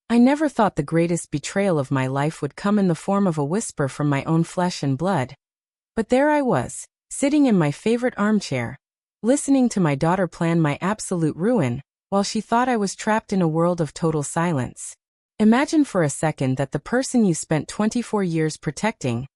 I never thought the greatest betrayal of my life would come in the form of a whisper from my own flesh and blood. But there I was, sitting in my favorite armchair, listening to my daughter plan my absolute ruin, while she thought I was trapped in a world of total silence. Imagine for a second that the person you spent 24 years protecting,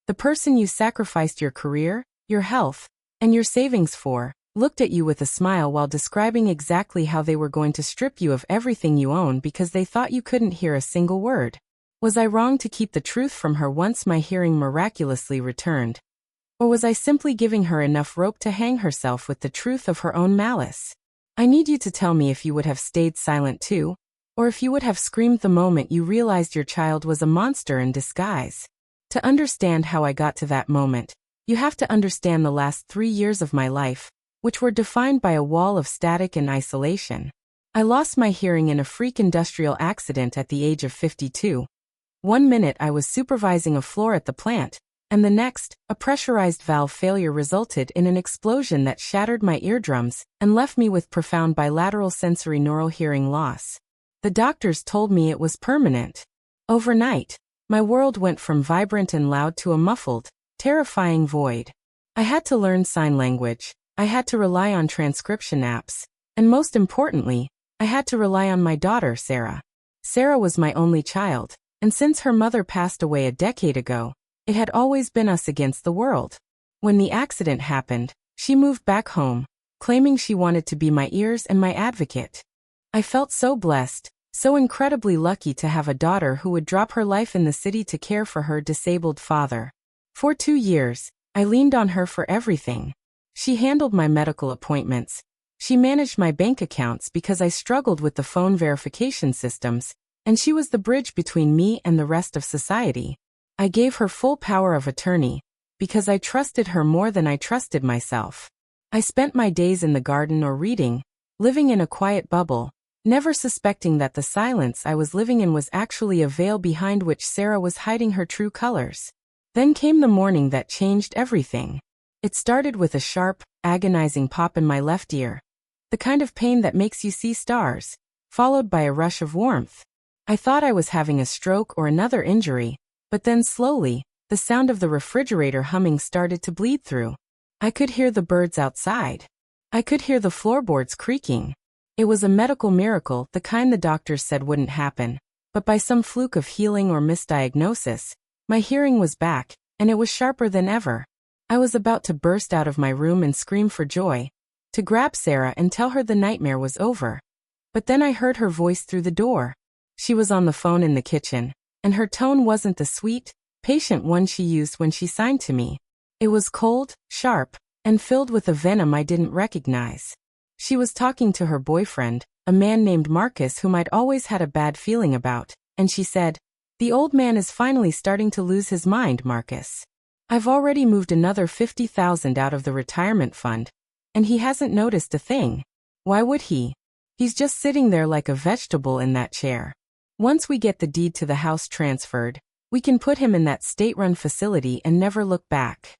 the person you sacrificed your career, your health, and your savings for, looked at you with a smile while describing exactly how they were going to strip you of everything you own because they thought you couldn't hear a single word. Was I wrong to keep the truth from her once my hearing miraculously returned? Or was I simply giving her enough rope to hang herself with the truth of her own malice? I need you to tell me if you would have stayed silent too, or if you would have screamed the moment you realized your child was a monster in disguise. To understand how I got to that moment, you have to understand the last 3 years of my life, which were defined by a wall of static and isolation. I lost my hearing in a freak industrial accident at the age of 52. One minute I was supervising a floor at the plant, and the next, a pressurized valve failure resulted in an explosion that shattered my eardrums and left me with profound bilateral sensory neural hearing loss. The doctors told me it was permanent. Overnight, my world went from vibrant and loud to a muffled, terrifying void. I had to learn sign language, I had to rely on transcription apps, and most importantly, I had to rely on my daughter, Sarah. Sarah was my only child, and since her mother passed away a decade ago, it had always been us against the world. When the accident happened, she moved back home, claiming she wanted to be my ears and my advocate. I felt so blessed, so incredibly lucky to have a daughter who would drop her life in the city to care for her disabled father. For 2 years, I leaned on her for everything. She handled my medical appointments. She managed my bank accounts because I struggled with the phone verification systems, and she was the bridge between me and the rest of society. I gave her full power of attorney, because I trusted her more than I trusted myself. I spent my days in the garden or reading, living in a quiet bubble, never suspecting that the silence I was living in was actually a veil behind which Sarah was hiding her true colors. Then came the morning that changed everything. It started with a sharp, agonizing pop in my left ear, the kind of pain that makes you see stars, followed by a rush of warmth. I thought I was having a stroke or another injury, but then slowly, the sound of the refrigerator humming started to bleed through. I could hear the birds outside. I could hear the floorboards creaking. It was a medical miracle, the kind the doctors said wouldn't happen, but by some fluke of healing or misdiagnosis, my hearing was back, and it was sharper than ever. I was about to burst out of my room and scream for joy, to grab Sarah and tell her the nightmare was over. But then I heard her voice through the door. She was on the phone in the kitchen, and her tone wasn't the sweet, patient one she used when she signed to me. It was cold, sharp, and filled with a venom I didn't recognize. She was talking to her boyfriend, a man named Marcus whom I'd always had a bad feeling about, and she said, "The old man is finally starting to lose his mind, Marcus. I've already moved another $50,000 out of the retirement fund, and he hasn't noticed a thing. Why would he? He's just sitting there like a vegetable in that chair. Once we get the deed to the house transferred, we can put him in that state-run facility and never look back."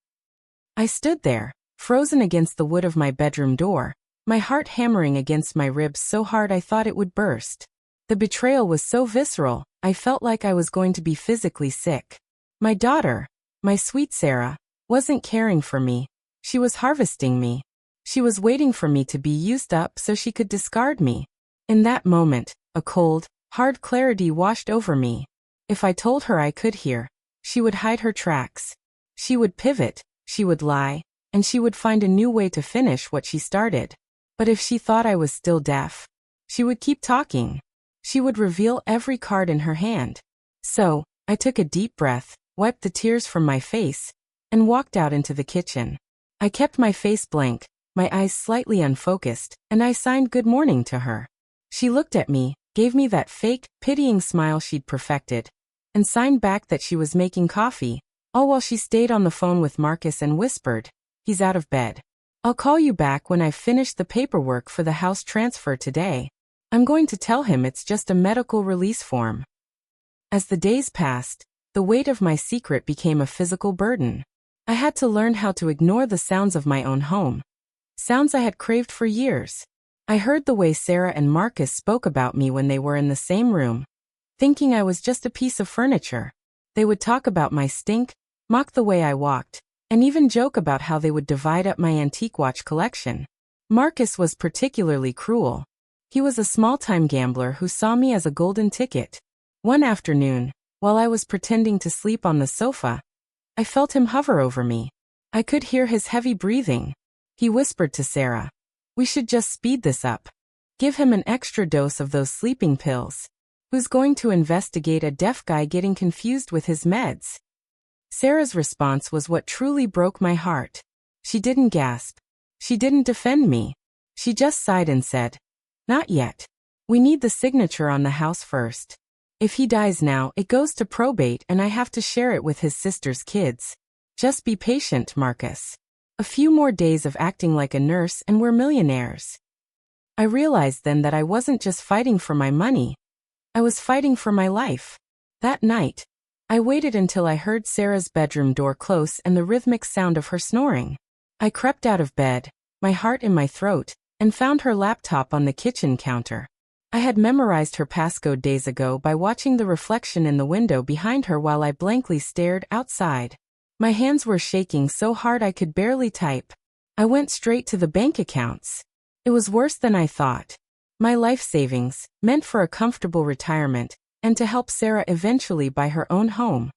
I stood there, frozen against the wood of my bedroom door, my heart hammering against my ribs so hard I thought it would burst. The betrayal was so visceral, I felt like I was going to be physically sick. My daughter, my sweet Sarah, wasn't caring for me. She was harvesting me. She was waiting for me to be used up so she could discard me. In that moment, a cold, hard clarity washed over me. If I told her I could hear, she would hide her tracks. She would pivot, she would lie, and she would find a new way to finish what she started. But if she thought I was still deaf, she would keep talking. She would reveal every card in her hand. So, I took a deep breath, wiped the tears from my face, and walked out into the kitchen. I kept my face blank, my eyes slightly unfocused, and I signed good morning to her. She looked at me, gave me that fake, pitying smile she'd perfected, and signed back that she was making coffee, all while she stayed on the phone with Marcus and whispered, "He's out of bed. I'll call you back when I've finished the paperwork for the house transfer today. I'm going to tell him it's just a medical release form." As the days passed, the weight of my secret became a physical burden. I had to learn how to ignore the sounds of my own home. Sounds I had craved for years. I heard the way Sarah and Marcus spoke about me when they were in the same room. thinking I was just a piece of furniture. They would talk about my stink, mock the way I walked, and even joke about how they would divide up my antique watch collection. Marcus was particularly cruel. He was a small-time gambler who saw me as a golden ticket. One afternoon, while I was pretending to sleep on the sofa, I felt him hover over me. I could hear his heavy breathing. He whispered to Sarah, "We should just speed this up. Give him an extra dose of those sleeping pills. Who's going to investigate a deaf guy getting confused with his meds?" Sarah's response was what truly broke my heart. She didn't gasp. She didn't defend me. She just sighed and said, "Not yet. We need the signature on the house first. If he dies now, it goes to probate and I have to share it with his sister's kids. Just be patient, Marcus. A few more days of acting like a nurse and we're millionaires." I realized then that I wasn't just fighting for my money. I was fighting for my life. That night, I waited until I heard Sarah's bedroom door close and the rhythmic sound of her snoring. I crept out of bed, my heart in my throat, and found her laptop on the kitchen counter. I had memorized her passcode days ago by watching the reflection in the window behind her while I blankly stared outside. My hands were shaking so hard I could barely type. I went straight to the bank accounts. It was worse than I thought. My life savings, meant for a comfortable retirement, and to help Sarah eventually buy her own home,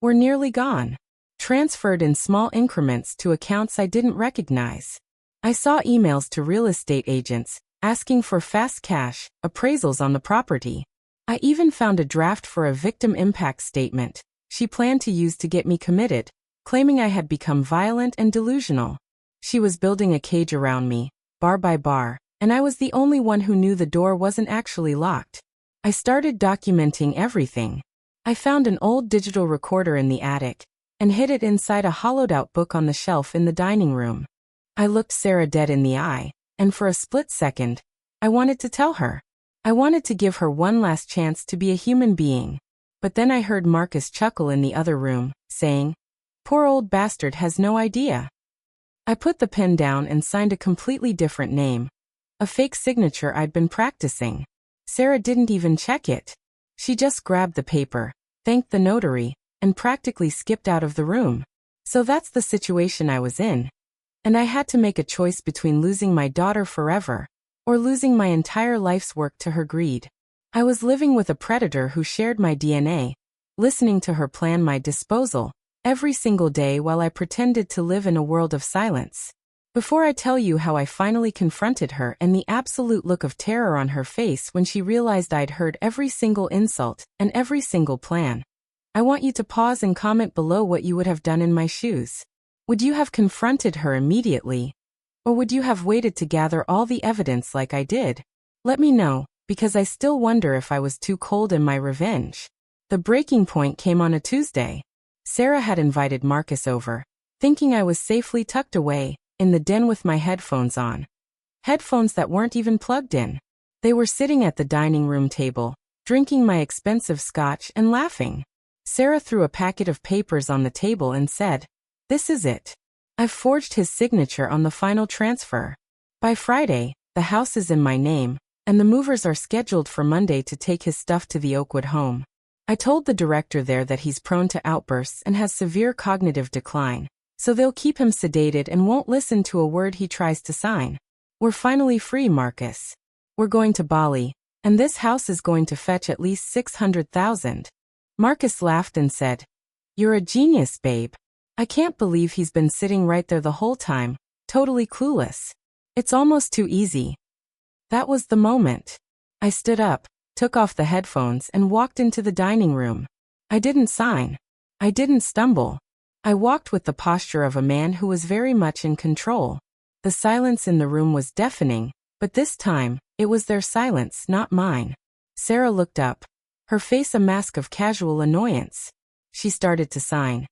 were nearly gone. Transferred in small increments to accounts I didn't recognize. I saw emails to real estate agents, asking for fast cash, appraisals on the property. I even found a draft for a victim impact statement she planned to use to get me committed, claiming I had become violent and delusional. She was building a cage around me, bar by bar, and I was the only one who knew the door wasn't actually locked. I started documenting everything. I found an old digital recorder in the attic and hid it inside a hollowed-out book on the shelf in the dining room. I looked Sarah dead in the eye, and for a split second, I wanted to tell her. I wanted to give her one last chance to be a human being. But then I heard Marcus chuckle in the other room, saying, "Poor old bastard has no idea." I put the pen down and signed a completely different name, a fake signature I'd been practicing. Sarah didn't even check it. She just grabbed the paper, thanked the notary, and practically skipped out of the room. So that's the situation I was in. And I had to make a choice between losing my daughter forever, or losing my entire life's work to her greed. I was living with a predator who shared my DNA, listening to her plan my disposal, every single day while I pretended to live in a world of silence. Before I tell you how I finally confronted her and the absolute look of terror on her face when she realized I'd heard every single insult and every single plan, I want you to pause and comment below what you would have done in my shoes. Would you have confronted her immediately? Or would you have waited to gather all the evidence like I did? Let me know, because I still wonder if I was too cold in my revenge. The breaking point came on a Tuesday. Sarah had invited Marcus over, thinking I was safely tucked away in the den with my headphones on. Headphones that weren't even plugged in. They were sitting at the dining room table, drinking my expensive scotch and laughing. Sarah threw a packet of papers on the table and said, "This is it. I've forged his signature on the final transfer. By Friday, the house is in my name, and the movers are scheduled for Monday to take his stuff to the Oakwood home. I told the director there that he's prone to outbursts and has severe cognitive decline, so they'll keep him sedated and won't listen to a word he tries to sign. We're finally free, Marcus. We're going to Bali, and this house is going to fetch at least $600,000. Marcus laughed and said, "You're a genius, babe. I can't believe he's been sitting right there the whole time, totally clueless. It's almost too easy." That was the moment. I stood up, took off the headphones and walked into the dining room. I didn't sign. I didn't stumble. I walked with the posture of a man who was very much in control. The silence in the room was deafening, but this time, it was their silence, not mine. Sarah looked up, her face a mask of casual annoyance. She started to sign.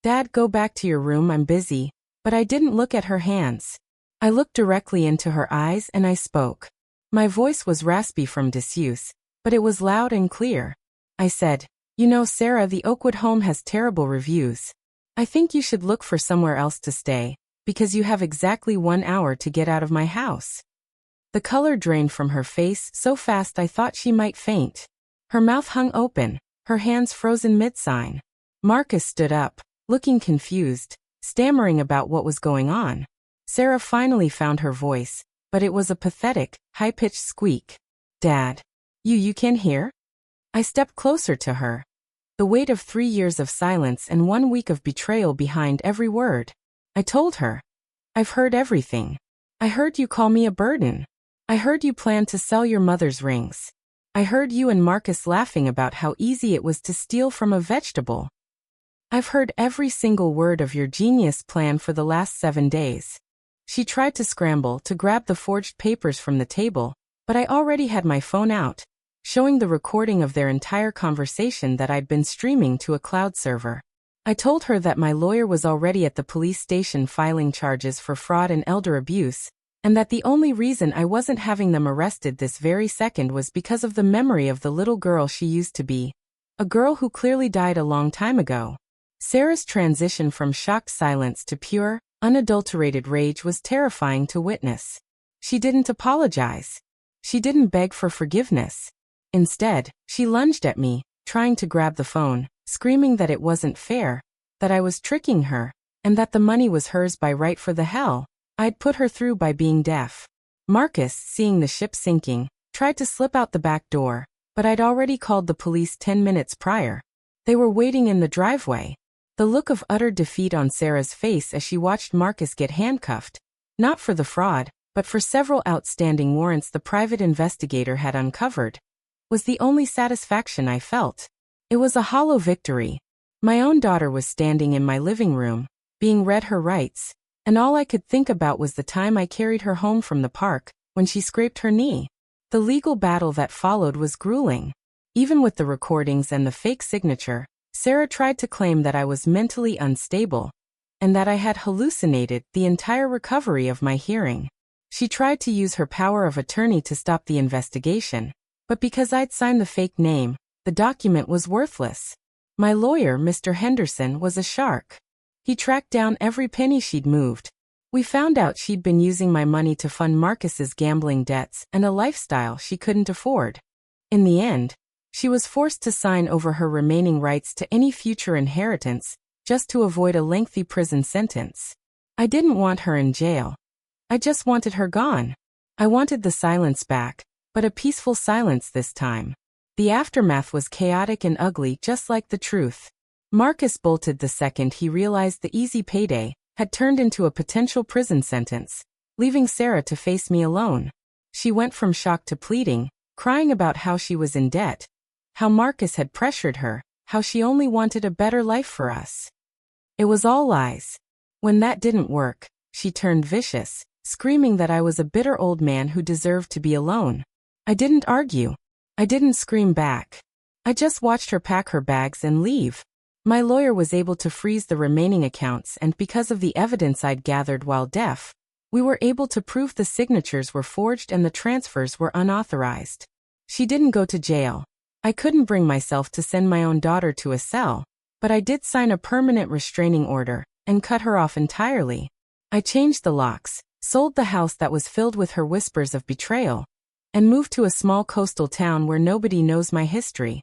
"Dad, go back to your room, I'm busy," but I didn't look at her hands. I looked directly into her eyes and I spoke. My voice was raspy from disuse, but it was loud and clear. I said, "You know, Sarah, the Oakwood home has terrible reviews. I think you should look for somewhere else to stay, because you have exactly 1 hour to get out of my house." The color drained from her face so fast I thought she might faint. Her mouth hung open, her hands frozen mid-sign. Marcus stood up, looking confused, stammering about what was going on. Sarah finally found her voice, but it was a pathetic, high-pitched squeak. "Dad. You can hear?" I stepped closer to her. The weight of 3 years of silence and 1 week of betrayal behind every word. I told her. "I've heard everything. I heard you call me a burden. I heard you plan to sell your mother's rings. I heard you and Marcus laughing about how easy it was to steal from a vegetable. I've heard every single word of your genius plan for the last 7 days." She tried to scramble to grab the forged papers from the table, but I already had my phone out, showing the recording of their entire conversation that I'd been streaming to a cloud server. I told her that my lawyer was already at the police station filing charges for fraud and elder abuse, and that the only reason I wasn't having them arrested this very second was because of the memory of the little girl she used to be, a girl who clearly died a long time ago. Sarah's transition from shocked silence to pure, unadulterated rage was terrifying to witness. She didn't apologize. She didn't beg for forgiveness. Instead, she lunged at me, trying to grab the phone, screaming that it wasn't fair, that I was tricking her, and that the money was hers by right for the hell I'd put her through by being deaf. Marcus, seeing the ship sinking, tried to slip out the back door, but I'd already called the police 10 minutes prior. They were waiting in the driveway. The look of utter defeat on Sarah's face as she watched Marcus get handcuffed, not for the fraud, but for several outstanding warrants the private investigator had uncovered, was the only satisfaction I felt. It was a hollow victory. My own daughter was standing in my living room, being read her rights, and all I could think about was the time I carried her home from the park, when she scraped her knee. The legal battle that followed was grueling. Even with the recordings and the fake signature, Sarah tried to claim that I was mentally unstable, and that I had hallucinated the entire recovery of my hearing. She tried to use her power of attorney to stop the investigation, but because I'd signed the fake name, the document was worthless. My lawyer, Mr. Henderson, was a shark. He tracked down every penny she'd moved. We found out she'd been using my money to fund Marcus's gambling debts and a lifestyle she couldn't afford. In the end, she was forced to sign over her remaining rights to any future inheritance, just to avoid a lengthy prison sentence. I didn't want her in jail. I just wanted her gone. I wanted the silence back, but a peaceful silence this time. The aftermath was chaotic and ugly, just like the truth. Marcus bolted the second he realized the easy payday had turned into a potential prison sentence, leaving Sarah to face me alone. She went from shock to pleading, crying about how she was in debt, how Marcus had pressured her, how she only wanted a better life for us. It was all lies. When that didn't work, she turned vicious, screaming that I was a bitter old man who deserved to be alone. I didn't argue. I didn't scream back. I just watched her pack her bags and leave. My lawyer was able to freeze the remaining accounts, and because of the evidence I'd gathered while deaf, we were able to prove the signatures were forged and the transfers were unauthorized. She didn't go to jail. I couldn't bring myself to send my own daughter to a cell, but I did sign a permanent restraining order and cut her off entirely. I changed the locks, sold the house that was filled with her whispers of betrayal, and moved to a small coastal town where nobody knows my history.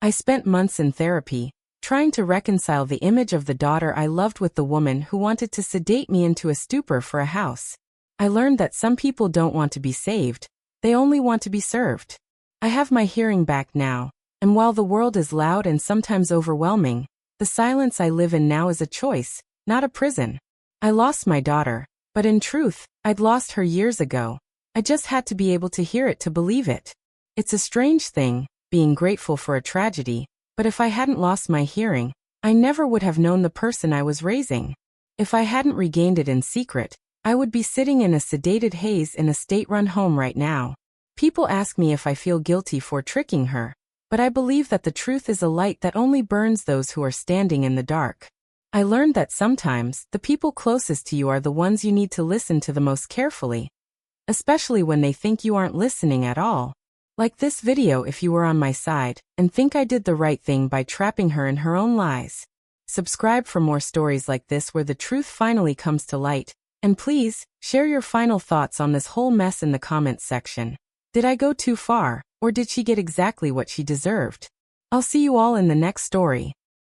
I spent months in therapy, trying to reconcile the image of the daughter I loved with the woman who wanted to sedate me into a stupor for a house. I learned that some people don't want to be saved, they only want to be served. I have my hearing back now, and while the world is loud and sometimes overwhelming, the silence I live in now is a choice, not a prison. I lost my daughter, but in truth, I'd lost her years ago. I just had to be able to hear it to believe it. It's a strange thing, being grateful for a tragedy, but if I hadn't lost my hearing, I never would have known the person I was raising. If I hadn't regained it in secret, I would be sitting in a sedated haze in a state-run home right now. People ask me if I feel guilty for tricking her, but I believe that the truth is a light that only burns those who are standing in the dark. I learned that sometimes the people closest to you are the ones you need to listen to the most carefully, especially when they think you aren't listening at all. Like this video if you were on my side and think I did the right thing by trapping her in her own lies. Subscribe for more stories like this where the truth finally comes to light, and please, share your final thoughts on this whole mess in the comments section. Did I go too far, or did she get exactly what she deserved? I'll see you all in the next story.